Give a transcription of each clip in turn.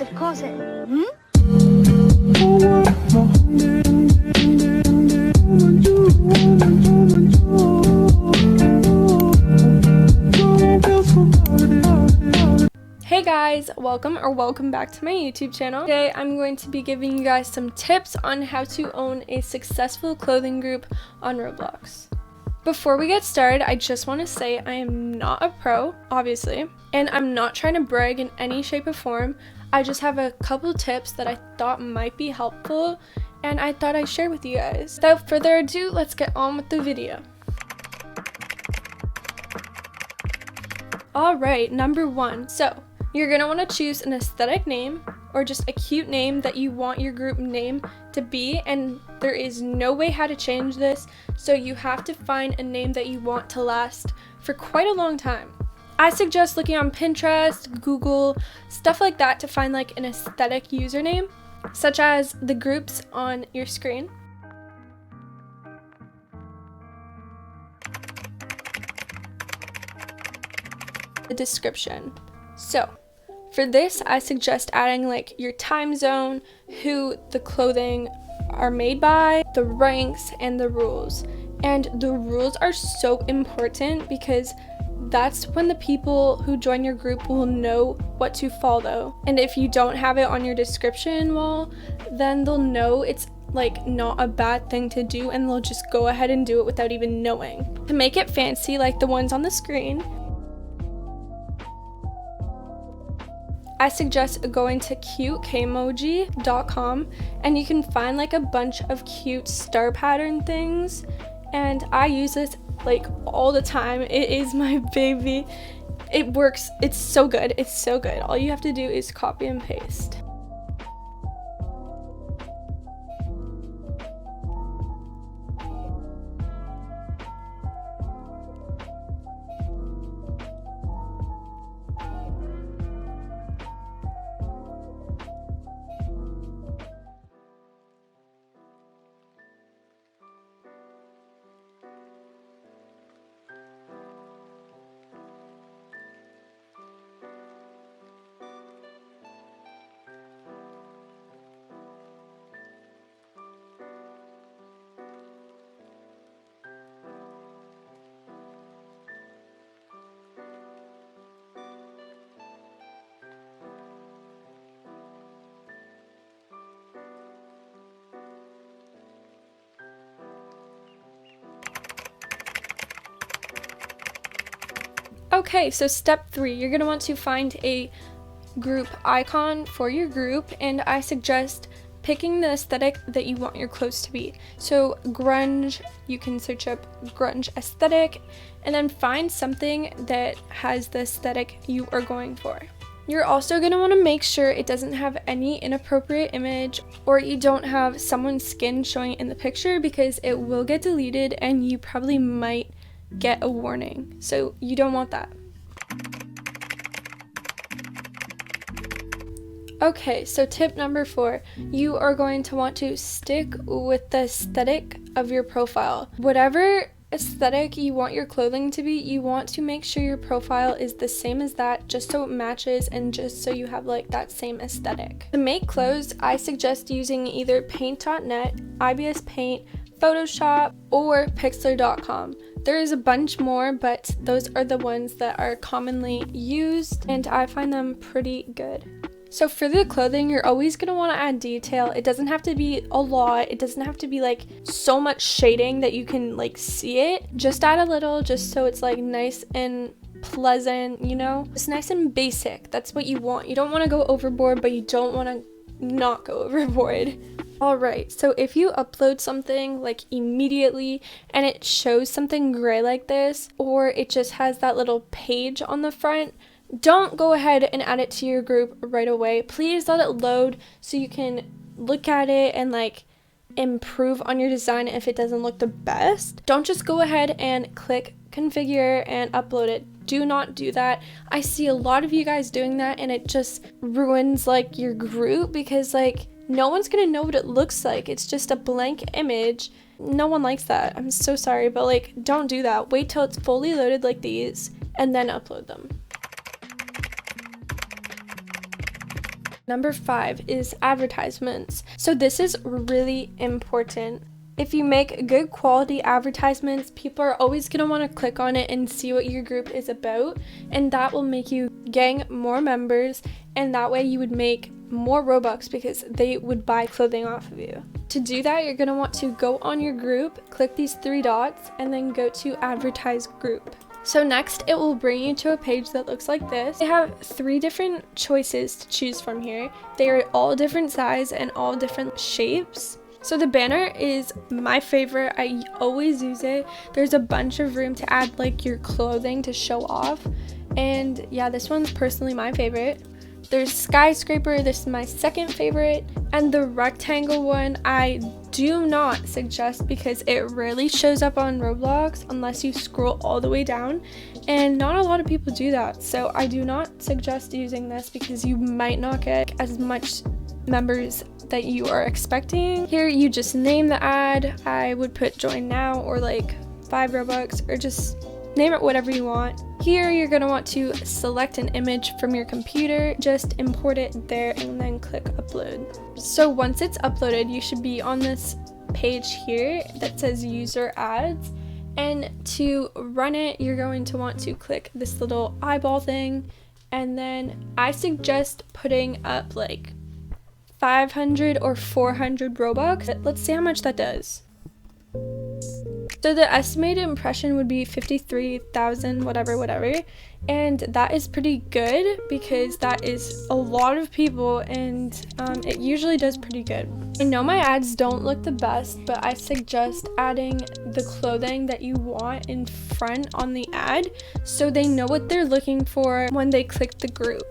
Of course it. Hey guys, welcome back to my YouTube channel. Today I'm going to be giving you guys some tips on how to own a successful clothing group on Roblox. Before we get started, I just want to say I am not a pro, obviously, and I'm not trying to brag in any shape or form. I just have a couple tips that I thought might be helpful and I thought I'd share with you guys. Without further ado, let's get on with the video. Alright, number one. So, you're going to want to choose an aesthetic name or just a cute name that you want your group name to be, and there is no way how to change this, so you have to find a name that you want to last for quite a long time. I suggest looking on Pinterest, Google, stuff like that to find like an aesthetic username, such as the groups on your screen. The description. So, for this, I suggest adding like your time zone, who the clothing are made by, the ranks, and the rules. And the rules are so important because that's when the people who join your group will know what to follow. And if you don't have it on your description wall, then they'll know it's like not a bad thing to do and they'll just go ahead and do it without even knowing. To make it fancy like the ones on the screen, I suggest going to cutekmoji.com and you can find like a bunch of cute star pattern things, and I use this like all the time. It is my baby. It works. It's so good. It's so good. All you have to do is copy and paste. Okay, so step 3, you're going to want to find a group icon for your group, and I suggest picking the aesthetic that you want your clothes to be. So grunge, you can search up grunge aesthetic and then find something that has the aesthetic you are going for. You're also going to want to make sure it doesn't have any inappropriate image or you don't have someone's skin showing in the picture, because it will get deleted and you probably might get a warning. So you don't want that. Okay, so tip number 4, you are going to want to stick with the aesthetic of your profile. Whatever aesthetic you want your clothing to be, you want to make sure your profile is the same as that, just so it matches and just so you have like that same aesthetic. To make clothes, I suggest using either paint.net, IBS Paint, Photoshop, or pixlr.com. There is a bunch more, but those are the ones that are commonly used and I find them pretty good. So for the clothing, you're always going to want to add detail. It doesn't have to be a lot. It doesn't have to be like so much shading that you can like see it. Just add a little, just so it's like nice and pleasant, you know? It's nice and basic. That's what you want. You don't want to go overboard, but you don't want to not go overboard. Alright, so if you upload something like immediately and it shows something gray like this, or it just has that little page on the front, don't go ahead and add it to your group right away. Please let it load so you can look at it and like improve on your design if it doesn't look the best. Don't just go ahead and click configure and upload it. Do not do that. I see a lot of you guys doing that and it just ruins like your group, because like no one's gonna know what it looks like. It's just a blank image. No one likes that. I'm so sorry, but like don't do that. Wait till it's fully loaded like these and then upload them. Number 5 is advertisements. So this is really important. If you make good quality advertisements, people are always going to want to click on it and see what your group is about, and that will make you gain more members, and that way you would make more Robux because they would buy clothing off of you. To do that, you're going to want to go on your group, click these 3 dots, and then go to advertise group. So next, it will bring you to a page that looks like this. They have 3 different choices to choose from here. They are all different size and all different shapes. So the banner is my favorite. I always use it. There's a bunch of room to add like your clothing to show off. And yeah, this one's personally my favorite. There's skyscraper, this is my second favorite. And the rectangle one I do not suggest because it rarely shows up on Roblox unless you scroll all the way down. And not a lot of people do that. So I do not suggest using this because you might not get as much members that you are expecting. Here you just name the ad. I would put join now or like 5 Robux, or just name it whatever you want. Here you're going to want to select an image from your computer, just import it there and then click upload. So once it's uploaded, you should be on this page here that says user ads, and to run it you're going to want to click this little eyeball thing, and then I suggest putting up like 500 or 400 Robux. Let's see how much that does. So the estimated impression would be 53,000 whatever, and that is pretty good because that is a lot of people, and it usually does pretty good. I know my ads don't look the best, but I suggest adding the clothing that you want in front on the ad so they know what they're looking for when they click the group.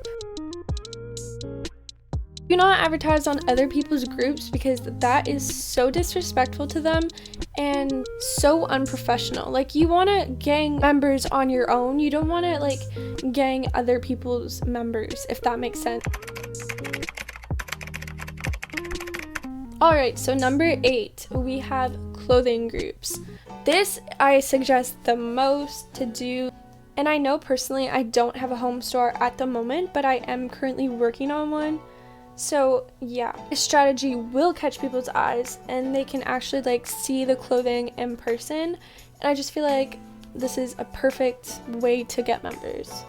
Do not advertise on other people's groups because that is so disrespectful to them and so unprofessional. Like, you want to gang members on your own. You don't want to like gang other people's members, if that makes sense. Alright, so number 8, we have clothing groups. This I suggest the most to do. And I know personally I don't have a home store at the moment, but I am currently working on one. So yeah, this strategy will catch people's eyes and they can actually like see the clothing in person, and I just feel like this is a perfect way to get members.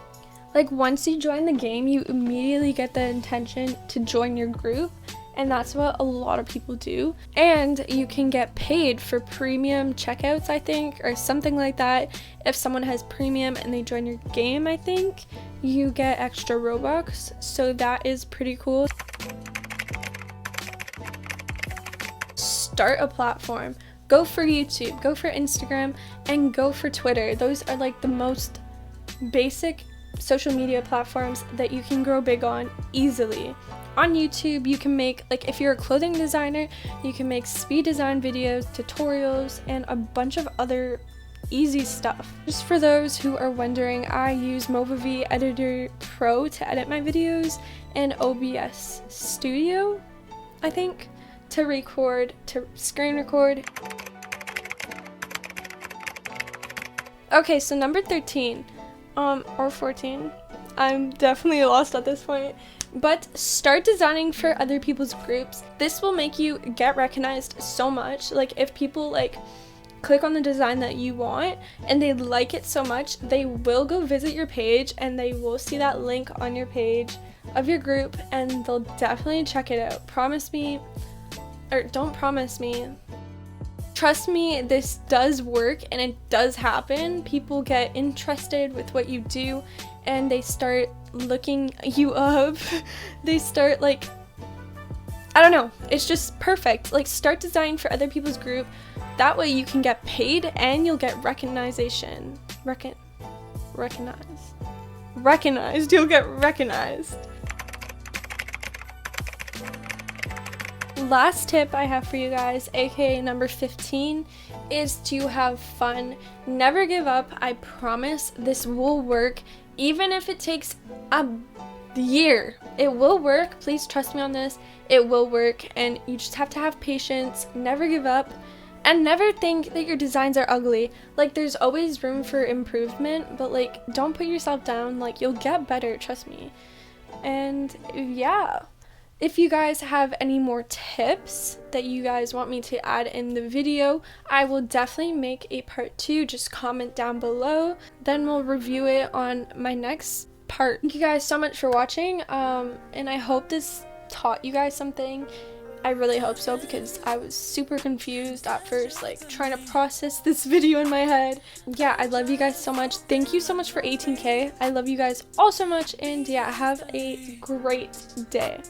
Like, once you join the game, you immediately get the intention to join your group, and that's what a lot of people do. And you can get paid for premium checkouts, I think, or something like that. If someone has premium and they join your game, I think you get extra Robux, so that is pretty cool. Start a platform. Go for YouTube, go for Instagram, and go for Twitter. Those are like the most basic social media platforms that you can grow big on easily. On YouTube, you can make, like, if you're a clothing designer, you can make speed design videos, tutorials, and a bunch of other easy stuff. Just for those who are wondering, I use NotElfiee Editor Pro to edit my videos, and OBS Studio, I think, to screen record. Okay, so number 13, or 14, I'm definitely lost at this point, but start designing for other people's groups. This will make you get recognized so much. Like, if people like click on the design that you want and they like it so much, they will go visit your page and they will see that link on your page of your group and they'll definitely check it out. Promise me, or don't promise me, trust me, this does work and it does happen. People get interested with what you do and they start looking you up. They start like, I don't know, it's just perfect. Like, start designing for other people's group. That way you can get paid and you'll get recognition. Recognized. You'll get recognized. Last tip I have for you guys, aka number 15, is to have fun. Never give up. I promise this will work. Even if it takes a year, it will work. Please trust me on this. It will work, and you just have to have patience. Never give up, and never think that your designs are ugly. Like, there's always room for improvement, but like, don't put yourself down. Like, you'll get better, trust me. And yeah, If you guys have any more tips that you guys want me to add in the video, I will definitely make a part 2. Just comment down below, then we'll review it on my next part. Thank you guys so much for watching, and I hope this taught you guys something. I really hope so, because I was super confused at first, like trying to process this video in my head. Yeah, I love you guys so much. Thank you so much for 18K. I love you guys all so much, and yeah, have a great day.